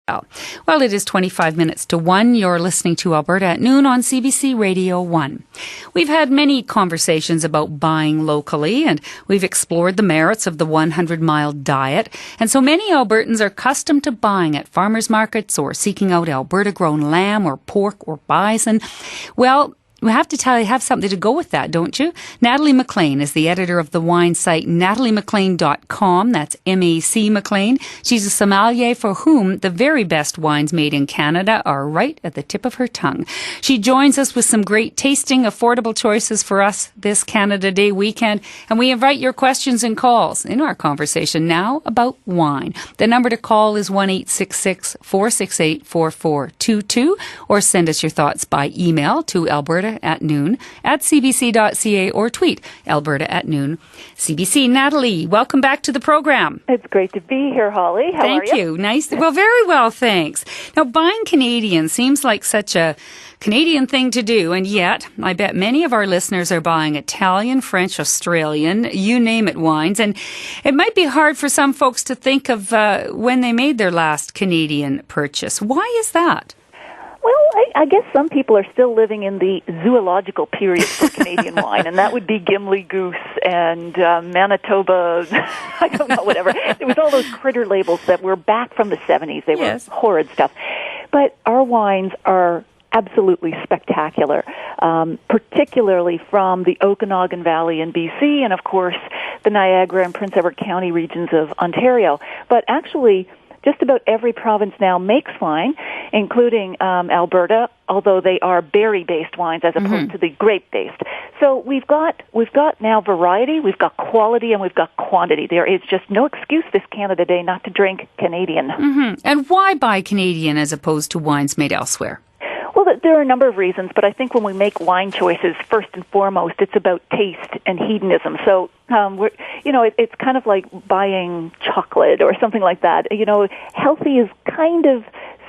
Well, it is 25 minutes to 1. You're listening to Alberta at Noon on CBC Radio 1. We've had many conversations about buying locally, and we've explored the merits of the 100-mile diet. And so many Albertans are accustomed to buying at farmers markets or seeking out Alberta-grown lamb or pork or bison. Well, we have to tell you, have something to go with that, don't you? Natalie McLean is the editor of the wine site nataliemclean.com. That's M-A-C McLean. She's a sommelier for whom the very best wines made in Canada are right at the tip of her tongue. She joins us with some great tasting, affordable choices for us this Canada Day weekend. And we invite your questions and calls in our conversation now about wine. The number to call is 1-866-468-4422, or send us your thoughts by email to alberta@noon@cbc.ca or tweet Alberta@noon. CBC. Natalie, welcome back to the program. It's great to be here, Holly. How are you? Thank you. Nice. Well, very well, thanks. Now, buying Canadian seems like such a Canadian thing to do, and yet I bet many of our listeners are buying Italian, French, Australian, you name it, wines, and it might be hard for some folks to think of when they made their last Canadian purchase. Why is that? Well, I guess some people are still living in the zoological period for Canadian wine, and that would be Gimli Goose and Manitoba, I don't know, whatever. It was all those critter labels that were back from the 70s. They were horrid stuff. But our wines are absolutely spectacular, particularly from the Okanagan Valley in BC and, of course, the Niagara and Prince Edward County regions of Ontario. But actually, just about every province now makes wine, including Alberta, although they are berry-based wines as opposed to the grape-based. So we've got now variety, we've got quality, and we've got quantity. There is just no excuse this Canada Day not to drink Canadian. And why buy Canadian as opposed to wines made elsewhere? Well, there are a number of reasons, but I think when we make wine choices, first and foremost, it's about taste and hedonism. So, it's kind of like buying chocolate or something like that. Healthy is kind of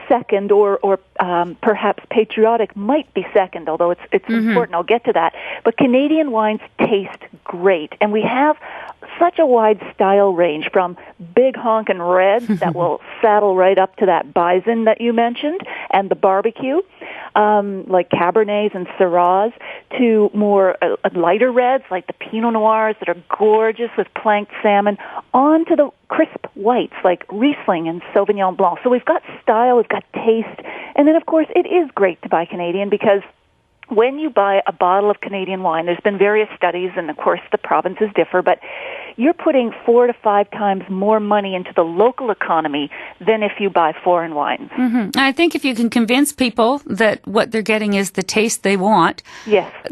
second, or perhaps patriotic might be second, although it's important. I'll get to that. But Canadian wines taste great, and we have such a wide style range, from big honkin' reds that will saddle right up to that bison that you mentioned and the barbecue, like Cabernets and Syrahs, to more lighter reds like the Pinot Noirs that are gorgeous with planked salmon, on to the crisp whites like Riesling and Sauvignon Blanc. So we've got style, we've got taste, and then of course it is great to buy Canadian because when you buy a bottle of Canadian wine, there's been various studies, and of course the provinces differ, but you're putting 4 to 5 times more money into the local economy than if you buy foreign wines. I think if you can convince people that what they're getting is the taste they want,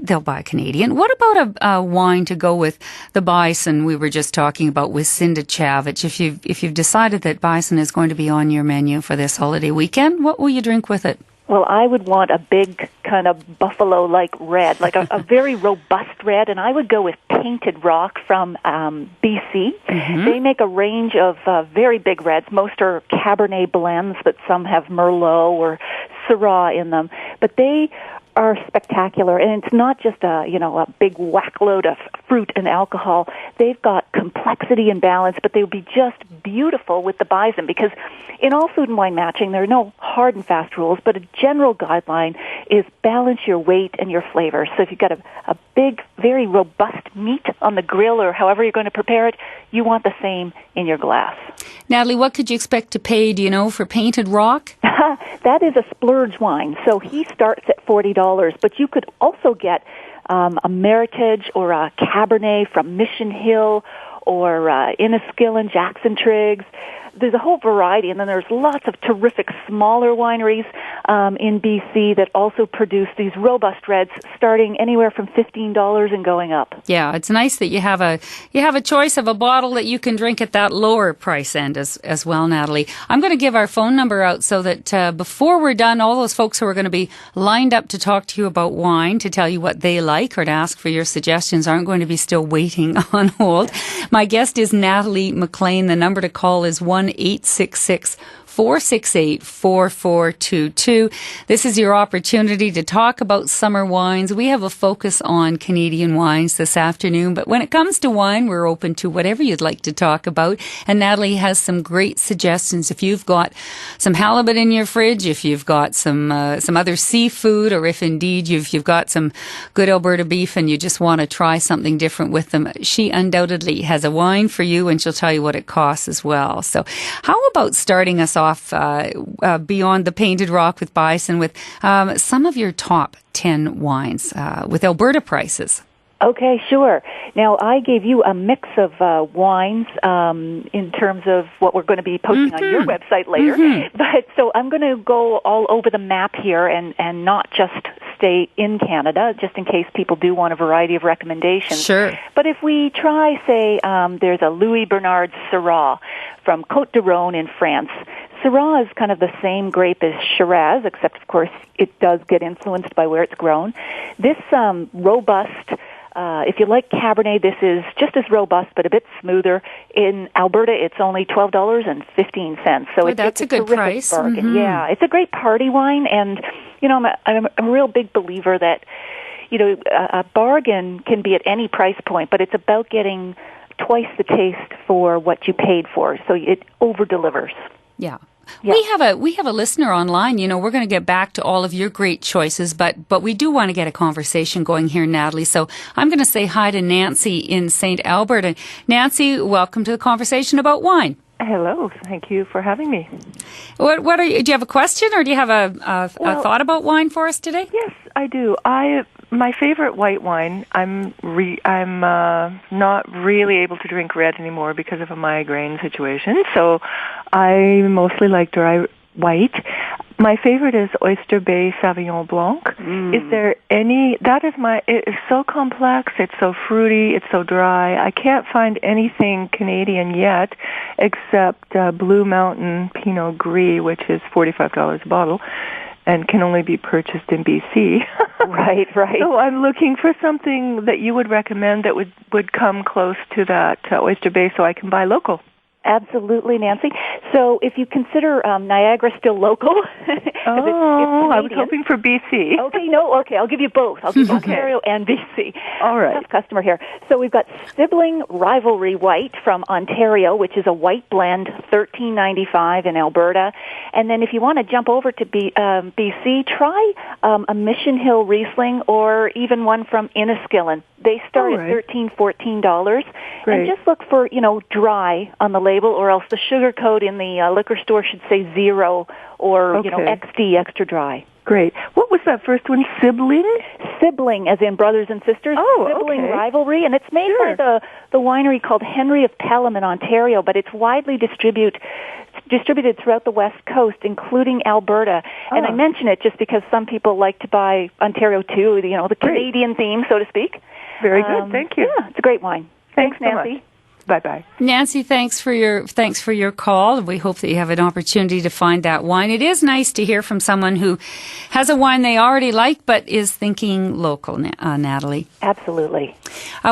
they'll buy Canadian. What about a wine to go with the bison we were just talking about with Cinda Chavich? If you've decided that bison is going to be on your menu for this holiday weekend, what will you drink with it? Well, I would want a big kind of buffalo-like red, like a very robust red, and I would go with Painted Rock from BC. They make a range of very big reds. Most are Cabernet blends, but some have Merlot or Syrah in them. But they are spectacular, and it's not just a big whack load of fruit and alcohol. They've got complexity and balance, but they would be just beautiful with the bison, because in all food and wine matching, there are no hard and fast rules, but a general guideline is balance your weight and your flavor. So if you've got a big, very robust meat on the grill or however you're going to prepare it, you want the same in your glass. Natalie, what could you expect to pay, do you know, for Painted Rock? That is a splurge wine. So he starts at $40, but you could also get a Meritage or a Cabernet from Mission Hill or Inniskill Jackson Triggs. There's a whole variety, and then there's lots of terrific smaller wineries in BC that also produce these robust reds, starting anywhere from $15 and going up. Yeah, it's nice that you have a choice of a bottle that you can drink at that lower price end as well, Natalie. I'm going to give our phone number out so that before we're done, all those folks who are going to be lined up to talk to you about wine, to tell you what they like or to ask for your suggestions, aren't going to be still waiting on hold. My guest is Natalie McLean. The number to call is 1-866 468-4422. This is your opportunity to talk about summer wines. We have a focus on Canadian wines this afternoon, but when it comes to wine, we're open to whatever you'd like to talk about. And Natalie has some great suggestions. If you've got some halibut in your fridge, if you've got some other seafood, or if indeed you've got some good Alberta beef and you just want to try something different with them, she undoubtedly has a wine for you, and she'll tell you what it costs as well. So how about starting us off beyond the Painted Rock with Bison with some of your top 10 wines with Alberta prices? Okay, sure. Now, I gave you a mix of wines in terms of what we're going to be posting on your website later. But so I'm going to go all over the map here and not just stay in Canada, just in case people do want a variety of recommendations. Sure. But if we try, say, there's a Louis Bernard Syrah from Côte du Rhône in France. Syrah is kind of the same grape as Shiraz, except, of course, it does get influenced by where it's grown. This robust... if you like Cabernet, this is just as robust, but a bit smoother. In Alberta, it's only $12.15. So that's a good price. Bargain. Yeah, it's a great party wine, and I'm a real big believer that a bargain can be at any price point, but it's about getting twice the taste for what you paid for. So it over delivers. Yeah. Yeah. We have a listener online. We're going to get back to all of your great choices, but we do want to get a conversation going here, Natalie. So I'm going to say hi to Nancy in St. Albert. And Nancy, welcome to the conversation about wine. Hello. Thank you for having me. What are you? Do you have a question, or do you have a thought about wine for us today? Yes, I do. My favorite white wine. I'm not really able to drink red anymore because of a migraine situation. So I mostly like dry white. My favorite is Oyster Bay Sauvignon Blanc. Is there any? It is so complex. It's so fruity. It's so dry. I can't find anything Canadian yet, except Blue Mountain Pinot Gris, which is $45 a bottle, and can only be purchased in BC. Right. So I'm looking for something that you would recommend that would come close to that Oyster Bay, so I can buy local. Absolutely, Nancy. So if you consider Niagara still local... I was hoping for BC. Okay, I'll give you both. I'll give you Ontario and BC. All right. Tough customer here. So we've got Sibling Rivalry White from Ontario, which is a white blend, $13.95 in Alberta. And then if you want to jump over to BC, try a Mission Hill Riesling or even one from Inniskillen. They start at $13, $14. Great. And just look for, dry on the label, or else the sugar code in the liquor store should say 0 or, XD, extra dry. Great. What was that first one? Sibling? Sibling, as in brothers and sisters. Sibling Rivalry, and it's made by the winery called Henry of Pelham in Ontario, but it's widely distributed throughout the West Coast, including Alberta. And I mention it just because some people like to buy Ontario too, the Canadian theme, so to speak. Very good. Thank you. Yeah, it's a great wine. Thanks Nancy. So much. Bye-bye. Nancy, thanks for your call. We hope that you have an opportunity to find that wine. It is nice to hear from someone who has a wine they already like but is thinking local, Natalie. Absolutely.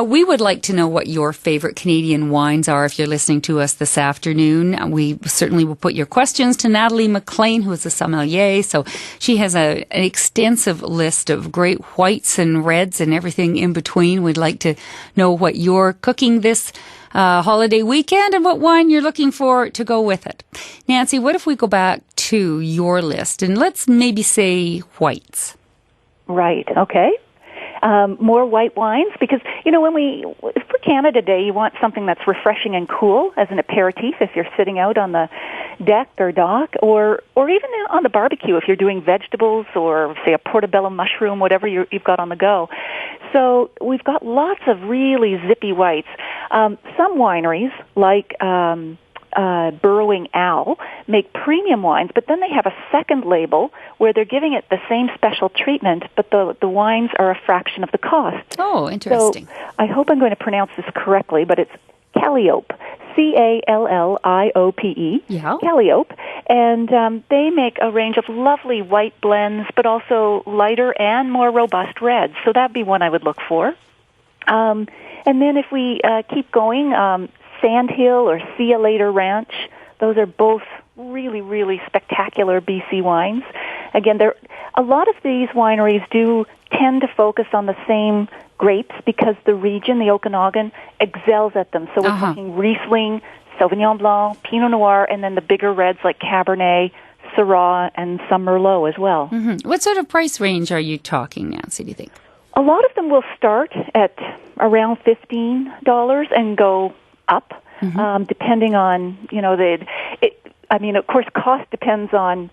We would like to know what your favorite Canadian wines are if you're listening to us this afternoon. We certainly will put your questions to Natalie McLean, who is a sommelier. So she has an extensive list of great whites and reds and everything in between. We'd like to know what you're cooking this holiday weekend and what wine you're looking for to go with it. Nancy, what if we go back to your list and let's maybe say whites? Right. Okay. More white wines, because, for Canada Day, you want something that's refreshing and cool as an aperitif if you're sitting out on the deck or dock, or even on the barbecue if you're doing vegetables or, say, a portobello mushroom, whatever you've got on the go. So we've got lots of really zippy whites. Some wineries, like Burrowing Owl, make premium wines, but then they have a second label where they're giving it the same special treatment, but the wines are a fraction of the cost. Oh, interesting. So I hope I'm going to pronounce this correctly, but it's Calliope. Calliope. Yeah. Calliope. And they make a range of lovely white blends, but also lighter and more robust reds. So that'd be one I would look for. And then if we keep going, Sandhill or See Ya Later Ranch, those are both really, really spectacular BC wines. Again, a lot of these wineries do tend to focus on the same grapes because the region, the Okanagan, excels at them. So we're talking Riesling, Sauvignon Blanc, Pinot Noir, and then the bigger reds like Cabernet, Syrah, and some Merlot as well. Mm-hmm. What sort of price range are you talking, Nancy, do you think? A lot of them will start at around $15 and go up, depending on, of course, cost depends on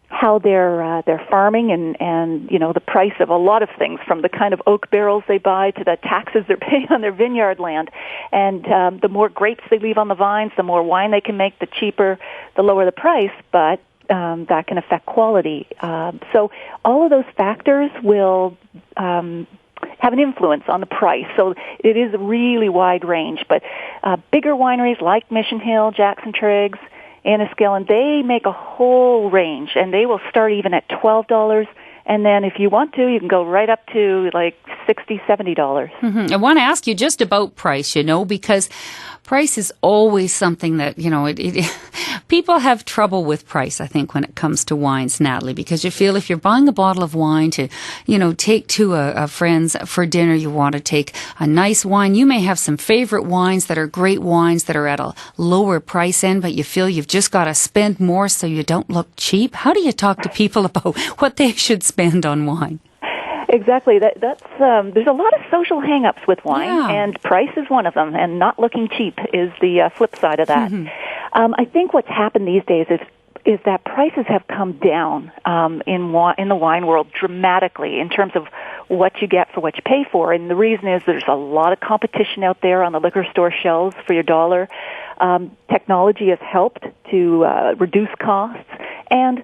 how they're farming and the price of a lot of things, from the kind of oak barrels they buy to the taxes they're paying on their vineyard land. And the more grapes they leave on the vines, the more wine they can make, the cheaper, the lower the price, but that can affect quality. So all of those factors will have an influence on the price. So it is a really wide range. But bigger wineries like Mission Hill, Jackson Triggs, Enniskillen, they make a whole range, and they will start even at $12. And then if you want to, you can go right up to like $60, $70. I want to ask you just about price, because price is always something that, people have trouble with price, I think, when it comes to wines, Natalie, because you feel if you're buying a bottle of wine to, take to a friend's for dinner, you want to take a nice wine. You may have some favorite wines that are great wines that are at a lower price end, but you feel you've just got to spend more so you don't look cheap. How do you talk to people about what they should spend on wine? Exactly. That's there's a lot of social hang-ups with wine, and price is one of them, and not looking cheap is the flip side of that. I think what's happened these days is that prices have come down in the wine world dramatically in terms of what you get for what you pay for, and the reason is there's a lot of competition out there on the liquor store shelves for your dollar. Technology has helped to reduce costs, and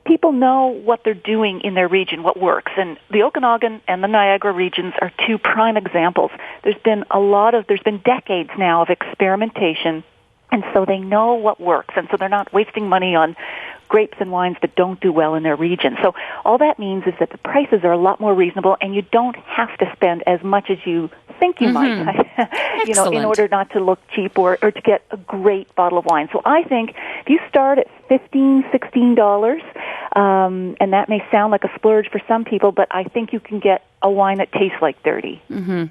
people know what they're doing in their region, what works. And the Okanagan and the Niagara regions are two prime examples. There's been decades now of experimentation, and so they know what works, and so they're not wasting money on grapes and wines that don't do well in their region. So all that means is that the prices are a lot more reasonable, and you don't have to spend as much as you think you might, in order not to look cheap or to get a great bottle of wine. So I think if you start at $15, $16, and that may sound like a splurge for some people, but I think you can get a wine that tastes like 30.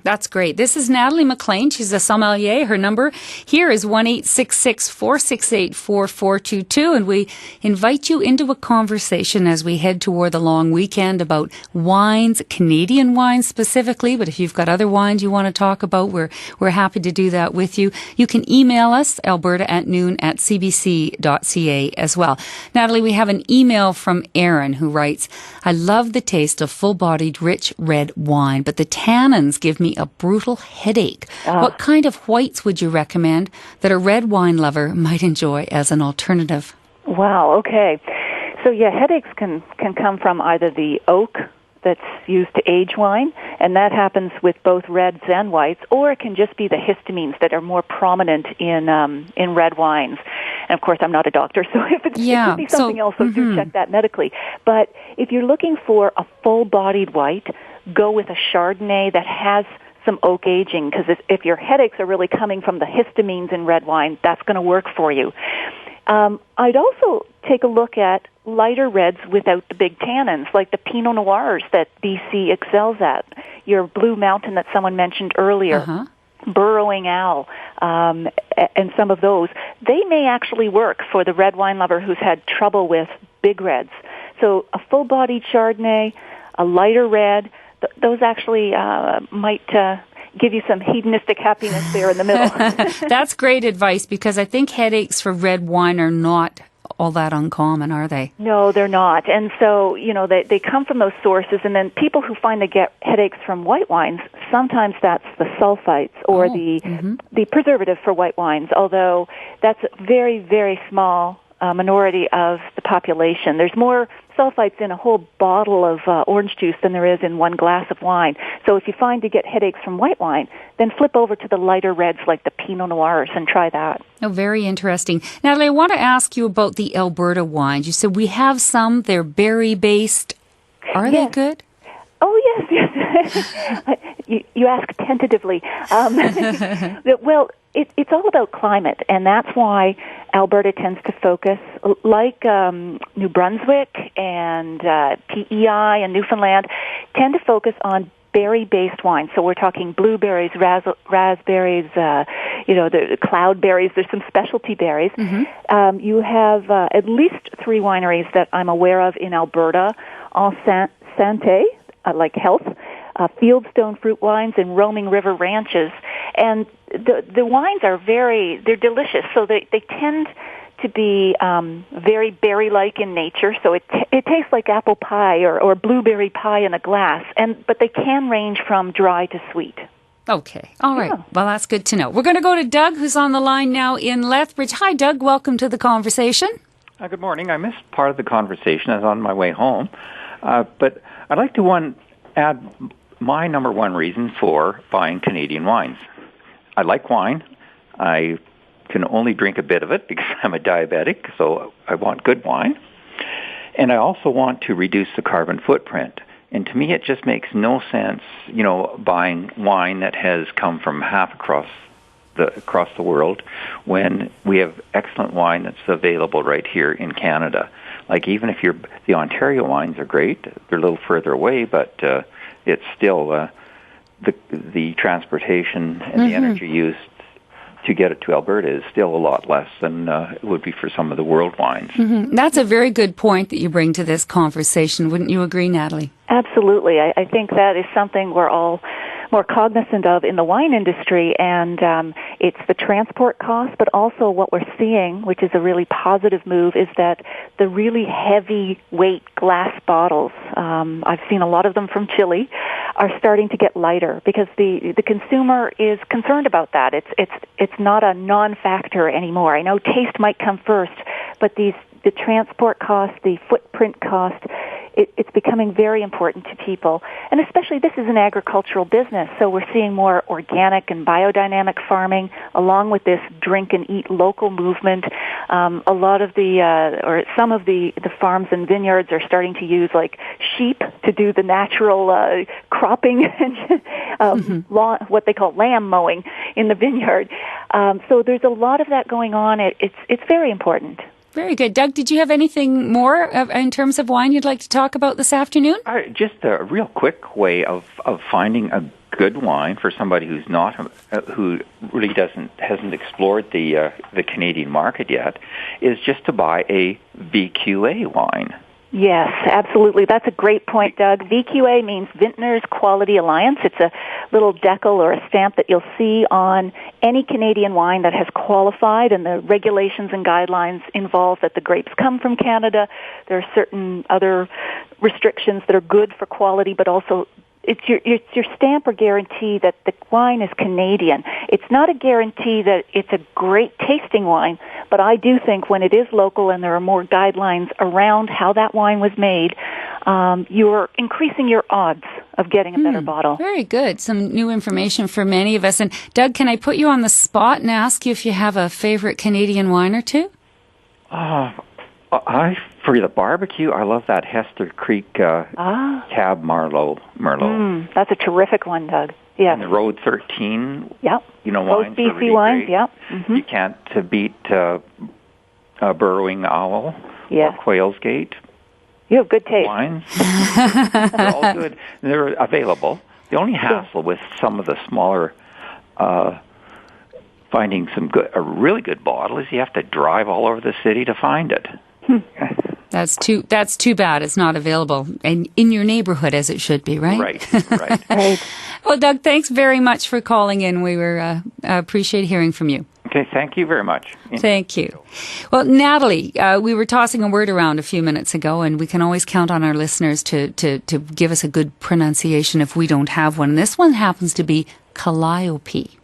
That's great. This is Natalie McLean. She's a sommelier. Her number here is 1-866-468-4422, and we invite you into a conversation as we head toward the long weekend about wines, Canadian wines specifically, but if you've got other wines you want to talk about, we're happy to do that with you. You can email us, alberta@noon@cbc.ca as well. Natalie, we have an email from Aaron who writes, I love the taste of full-bodied, rich red wine, but the tannins give me a brutal headache. What kind of whites would you recommend that a red wine lover might enjoy as an alternative? Wow, okay. So headaches can come from either the oak that's used to age wine, and that happens with both reds and whites, or it can just be the histamines that are more prominent in red wines. And of course, I'm not a doctor, so if it could be something else, so do check that medically. But if you're looking for a full-bodied white, go with a Chardonnay that has some oak aging, because if your headaches are really coming from the histamines in red wine, that's going to work for you. I'd also take a look at lighter reds without the big tannins, like the Pinot Noirs that BC excels at. Your Blue Mountain that someone mentioned earlier, Burrowing Owl, and some of those, they may actually work for the red wine lover who's had trouble with big reds. So a full-bodied Chardonnay, a lighter red, those actually might give you some hedonistic happiness there in the middle. That's great advice, because I think headaches for red wine are not all that uncommon, are they? No, they're not. And so, they come from those sources, and then people who find they get headaches from white wines, sometimes that's the sulfites or the preservative for white wines, although that's a very, very small minority of the population. There's more sulfites in a whole bottle of orange juice than there is in one glass of wine. So if you find you get headaches from white wine, then flip over to the lighter reds like the Pinot Noirs and try that. Oh, very interesting. Natalie, I want to ask you about the Alberta wines. You said we have some, they're berry-based. Are they good? Oh, yes. You ask tentatively. Well, it's all about climate, and that's why Alberta tends to focus, like New Brunswick and PEI and Newfoundland, tend to focus on berry-based wines. So we're talking blueberries, raspberries, the cloudberries. There's some specialty berries. Mm-hmm. You have at least 3 wineries that I'm aware of in Alberta: Santé, like health, Fieldstone Fruit Wines, and Roaming River Ranches. And the wines are they're delicious. So they tend to be very berry-like in nature, so it tastes like apple pie or blueberry pie in a glass. But they can range from dry to sweet. Okay. All right. Yeah. Well, that's good to know. We're going to go to Doug, who's on the line now in Lethbridge. Hi, Doug. Welcome to the conversation. Good morning. I missed part of the conversation. I was on my way home. But I'd like to add my number one reason for buying Canadian wines. I like wine. I can only drink a bit of it because I'm a diabetic, so I want good wine. And I also want to reduce the carbon footprint. And to me, it just makes no sense, buying wine that has come from half across the world when we have excellent wine that's available right here in Canada. Like, even if the Ontario wines are great, they're a little further away, but it's still the transportation and the energy used to get it to Alberta is still a lot less than it would be for some of the world wines. Mm-hmm. That's a very good point that you bring to this conversation. Wouldn't you agree, Natalie? Absolutely. I think that is something we're all more cognizant of in the wine industry, and it's the transport cost, but also what we're seeing, which is a really positive move, is that the really heavy-weight glass bottles, I've seen a lot of them from Chile, are starting to get lighter because the consumer is concerned about that. It's not a non-factor anymore. I know taste might come first, but the transport cost, the footprint cost, it's becoming very important to people. And especially, this is an agricultural business, so we're seeing more organic and biodynamic farming along with this drink and eat local movement. A lot of some of the farms and vineyards are starting to use like sheep to do the natural cropping, what they call lamb mowing in the vineyard. So there's a lot of that going on. It's very important. Very good. Doug, did you have anything more in terms of wine you'd like to talk about this afternoon? Just a real quick way of finding a good wine for somebody who really hasn't explored the Canadian market yet is just to buy a VQA wine. Yes, absolutely. That's a great point, Doug. VQA means Vintners Quality Alliance. It's a little decal or a stamp that you'll see on any Canadian wine that has qualified, and the regulations and guidelines involve that the grapes come from Canada. There are certain other restrictions that are good for quality, but also it's your stamp or guarantee that the wine is Canadian. It's not a guarantee that it's a great tasting wine, but I do think when it is local and there are more guidelines around how that wine was made, you're increasing your odds of getting a better bottle. Very good. Some new information for many of us. And Doug, can I put you on the spot and ask you if you have a favorite Canadian wine or two? For the barbecue, I love that Hester Creek Cab Merlot. That's a terrific one, Doug. Yes. And the Road 13, yep. Wines BC are really wines, great. yep. Mm-hmm. You can't beat Burrowing Owl or Quail's Gate. You have good taste. Wines. They're all good. They're available. The only hassle with some of the smaller finding a really good bottle is you have to drive all over the city to find it. That's too bad. It's not available in your neighborhood as it should be, right? Right. Well, Doug, thanks very much for calling in. We appreciate hearing from you. Okay, thank you very much. Thank you. Well, Natalie, we were tossing a word around a few minutes ago, and we can always count on our listeners to give us a good pronunciation if we don't have one. And this one happens to be Calliope.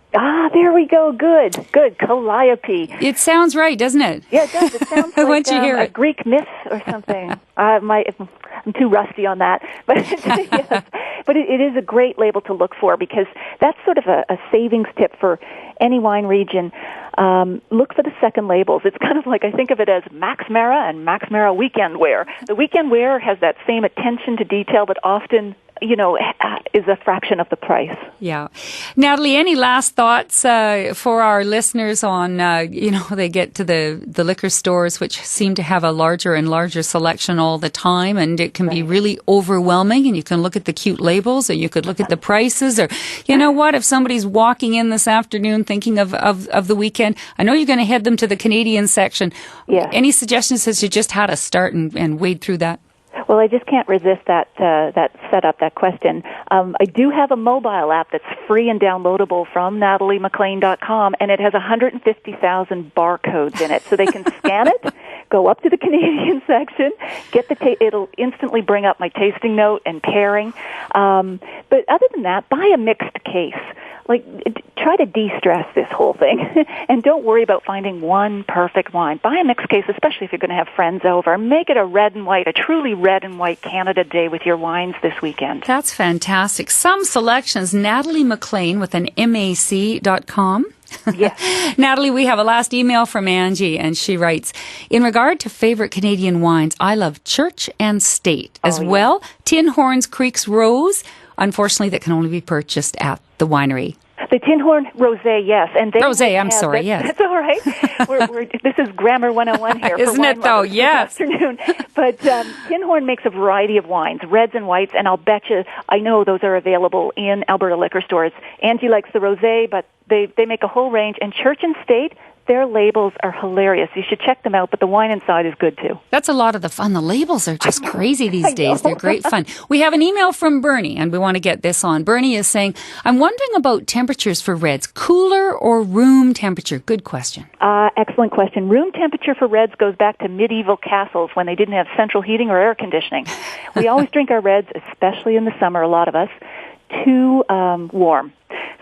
There we go. Good. Calliope. It sounds right, doesn't it? Yeah, it does. It sounds like Once you hear a it. Greek myth or something. I'm too rusty on that. But yes. But it is a great label to look for because that's sort of a savings tip for any wine region. Look for the second labels. It's kind of like, I think of it as Max Mara and Max Mara weekend wear. The weekend wear has that same attention to detail, but often is a fraction of the price. Yeah. Natalie, any last thoughts for our listeners on, they get to the liquor stores, which seem to have a larger and larger selection all the time, and it can be really overwhelming, and you can look at the cute labels, or you could look at the prices, or, if somebody's walking in this afternoon thinking of the weekend, I know you're going to head them to the Canadian section. Yeah. Any suggestions as to just how to start and wade through that? Well, I just can't resist that setup, that question. I do have a mobile app that's free and downloadable from nataliemclean.com, and it has 150,000 barcodes in it, so they can scan it, go up to the Canadian section, get it'll instantly bring up my tasting note and pairing. But other than that, buy a mixed case. Try to de-stress this whole thing, and don't worry about finding one perfect wine. Buy a mixed case, especially if you're going to have friends over. Make it a truly red and white Canada Day with your wines this weekend. That's fantastic. Some selections, Natalie McLean with an MAC.com. Yes. Natalie, we have a last email from Angie, and she writes, in regard to favorite Canadian wines, I love Church and State. As well, Tin Horns Creek's Rose, unfortunately, that can only be purchased at the winery. The Tin Horn Rosé, yes. And Rosé, I'm sorry, yes. That's all right. This is Grammar 101 here. Isn't it, though? Yes. This afternoon. But Tin Horn makes a variety of wines, reds and whites, and I'll bet you, I know those are available in Alberta liquor stores. Angie likes the rosé, but they make a whole range. And Church and State, their labels are hilarious. You should check them out, but the wine inside is good, too. That's a lot of the fun. The labels are just crazy these days. They're great fun. We have an email from Bernie, and we want to get this on. Bernie is saying, I'm wondering about temperatures for reds, cooler or room temperature? Good question. Excellent question. Room temperature for reds goes back to medieval castles when they didn't have central heating or air conditioning. We always drink our reds, especially in the summer, a lot of us, too warm.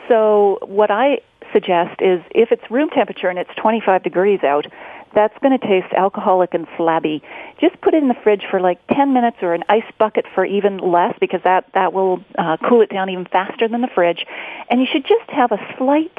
So what I suggest is if it's room temperature and it's 25 degrees out, that's going to taste alcoholic and flabby. Just put it in the fridge for 10 minutes or an ice bucket for even less, because that will cool it down even faster than the fridge. And you should just have a slight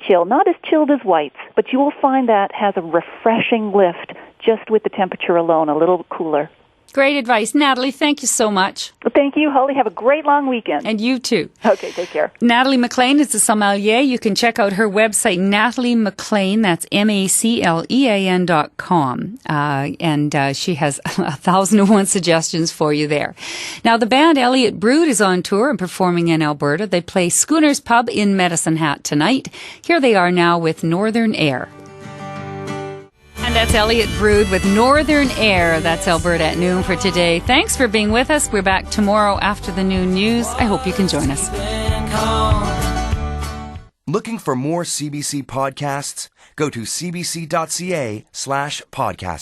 chill, not as chilled as whites, but you will find that has a refreshing lift just with the temperature alone, a little cooler. Great advice. Natalie, thank you so much. Well, thank you, Holly. Have a great long weekend. And you too. Okay, take care. Natalie McLean is a sommelier. You can check out her website, Natalie McLean, that's MACLEAN.com. And she has 1,001 suggestions for you there. Now, the band Elliott Brood is on tour and performing in Alberta. They play Schooner's Pub in Medicine Hat tonight. Here they are now with Northern Air. And that's Elliott Brood with Northern Air. That's Alberta at noon for today. Thanks for being with us. We're back tomorrow after the noon news. I hope you can join us. Looking for more CBC podcasts? Go to cbc.ca/podcast.